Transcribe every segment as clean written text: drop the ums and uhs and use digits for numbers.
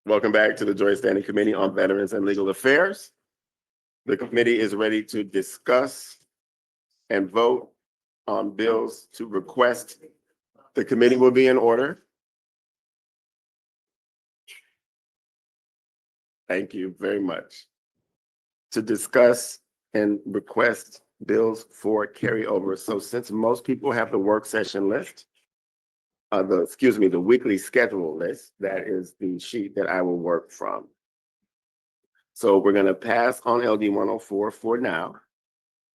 Welcome back to the Joint Standing Committee on Veterans and Legal Affairs. The committee is ready to discuss and vote on bills to request. The committee will be in order. Thank you very much. To discuss and request bills for carryover. So since most people have the work session list, the weekly schedule list, that is the sheet that I will work from. So we're going to pass on LD104 for now.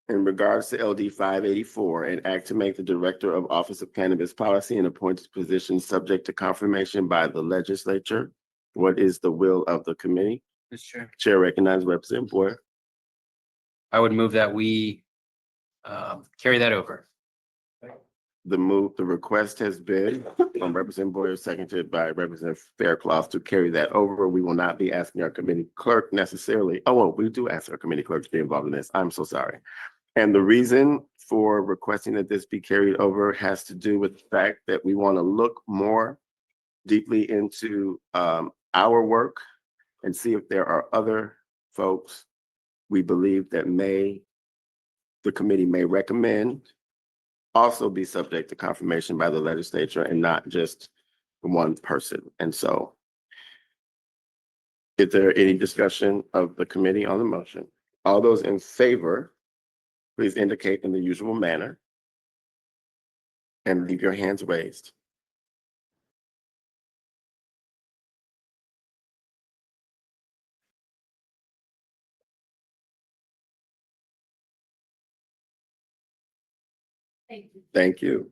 In regards to LD584, an act to make the Director of Office of Cannabis Policy an appointed position subject to confirmation by the legislature. What is the will of the committee? Mr. Chair. Chair recognizes Representative Boyer. I would move that we carry that over. The request has been from Representative Boyer, seconded by Representative Faircloth to carry that over. We will not be asking our committee clerk necessarily. Oh, well, we do ask our committee clerk to be involved in this. I'm so sorry. And the reason for requesting that this be carried over has to do with the fact that we want to look more deeply into our work and see if there are other folks we believe that the committee may recommend also be subject to confirmation by the legislature and not just one person. And so, is there any discussion of the committee on the motion? All those in favor, please indicate in the usual manner and leave your hands raised. Thank you.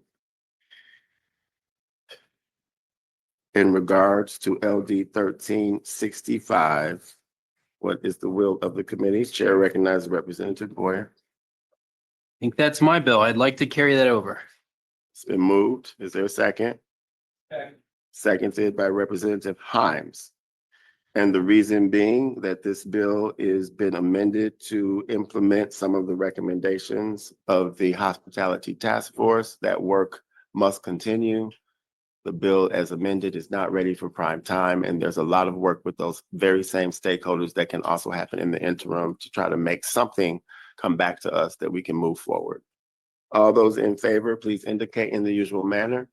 In regards to LD 1365, what is the will of the committee? Chair recognizes Representative Boyer. I think that's my bill. I'd like to carry that over. It's been moved. Is there a second? Seconded by Representative Himes. And the reason being that this bill is been amended to implement some of the recommendations of the Hospitality Task Force. That work must continue. The bill as amended is not ready for prime time, and there's a lot of work with those very same stakeholders that can also happen in the interim to try to make something come back to us that we can move forward. All those in favor, please indicate in the usual manner.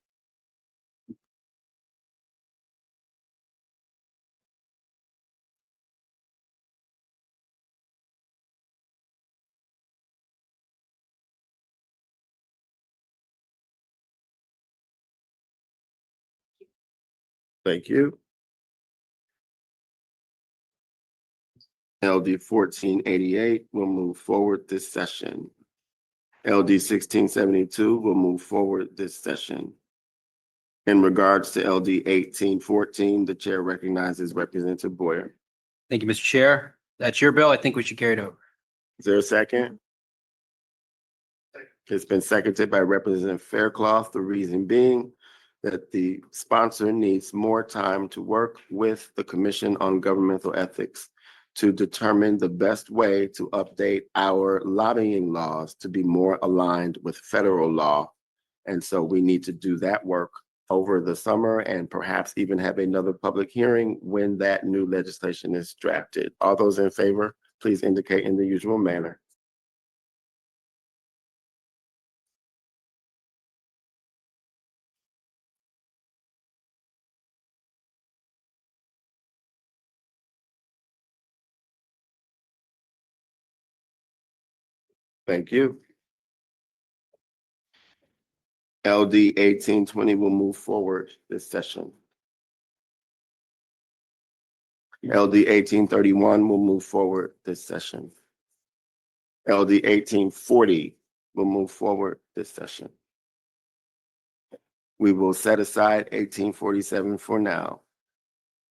Thank you. LD 1488 will move forward this session. LD 1672 will move forward this session. In regards to LD 1814, the chair recognizes Representative Boyer. Thank you, Mr. Chair. That's your bill. I think we should carry it over. Is there a second? It's been seconded by Representative Faircloth. The reason being that the sponsor needs more time to work with the Commission on Governmental Ethics to determine the best way to update our lobbying laws to be more aligned with federal law. And so we need to do that work over the summer and perhaps even have another public hearing when that new legislation is drafted. All those in favor, please indicate in the usual manner. Thank you. LD 1820 will move forward this session. LD 1831 will move forward this session. LD 1840 will move forward this session. We will set aside 1847 for now.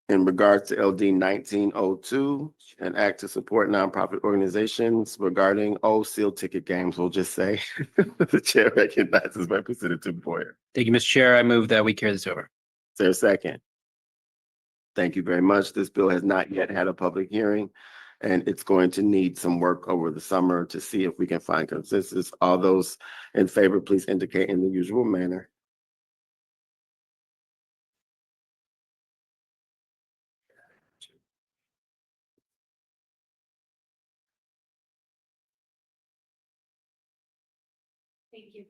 In regards to LD 1902, an act to support nonprofit organizations regarding sealed ticket games, we'll just say. The chair recognizes Representative Boyer. Thank you, Mr. Chair. I move that we carry this over. Is there a second? Thank you very much. This bill has not yet had a public hearing, and it's going to need some work over the summer to see if we can find consensus. All those in favor, please indicate in the usual manner. Thank you.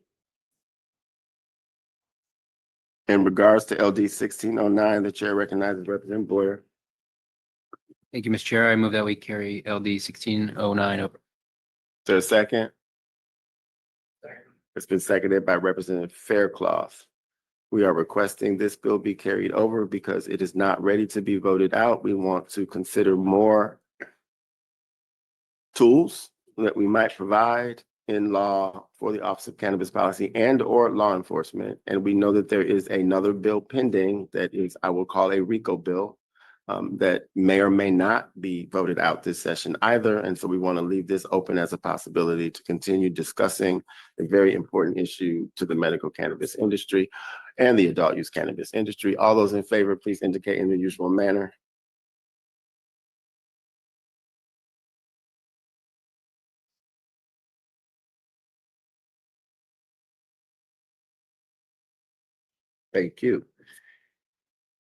In regards to LD 1609, the chair recognizes Representative Boyer. Thank you, Mr. Chair. I move that we carry LD 1609 over. Is there a second? It's been seconded by Representative Faircloth. We are requesting this bill be carried over because it is not ready to be voted out. We want to consider more tools that we might provide in law for the Office of Cannabis Policy and or law enforcement. And we know that there is another bill pending that is, I will call a RICO bill, that may or may not be voted out this session either. And so we want to leave this open as a possibility to continue discussing a very important issue to the medical cannabis industry and the adult use cannabis industry. All those in favor, please indicate in the usual manner. Thank you.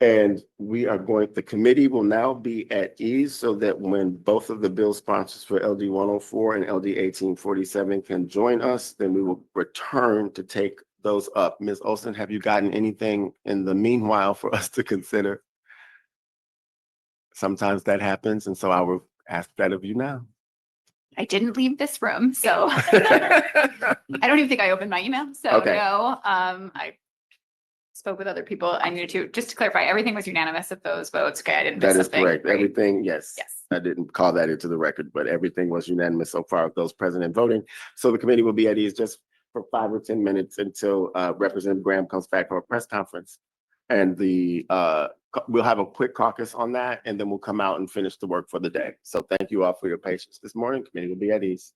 And the committee will now be at ease so that when both of the bill sponsors for LD 104 and LD 1847 can join us, then we will return to take those up. Ms. Olson, have you gotten anything in the meanwhile for us to consider? Sometimes that happens, and so I will ask that of you now. I didn't leave this room, so I don't even think I opened my email. So Okay. no, I spoke with other people. I needed to, just to clarify, everything was unanimous of those votes. Okay, I didn't miss That is something. correct. Right? Everything, yes. Yes. I didn't call that into the record, but everything was unanimous so far of those present and voting. So the committee will be at ease just for 5 or 10 minutes until Representative Graham comes back from a press conference. And we'll have a quick caucus on that, and then we'll come out and finish the work for the day. So thank you all for your patience this morning. Committee will be at ease.